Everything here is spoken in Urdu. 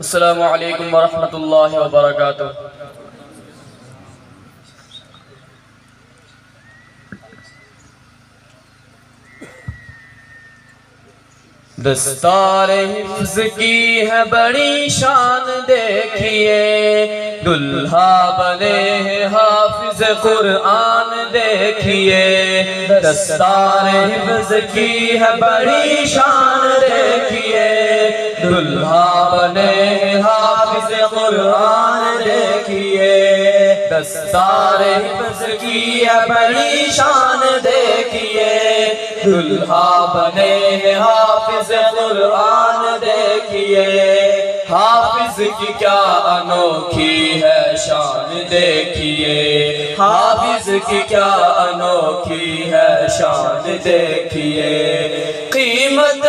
السلام علیکم ورحمۃ اللہ وبرکاتہ۔ دستار حفظ کی ہے بڑی شان دیکھیے، دلہا بنے ہیں حافظ قرآن دیکھیے۔ دستار حفظ کی ہے بڑی شان دیکھیے، دلہا بنے ہیں حافظ قرآن دیکھیے۔ دستار حفظ کی ہے بڑی شان دیکھیے، دلہا بنے ہیں حافظ قرآن دیکھیے۔ حافظ کی کیا انوکھی ہے شان دیکھیے، حافظ کی کیا انوکھی ہے شان دیکھیے۔ قیمت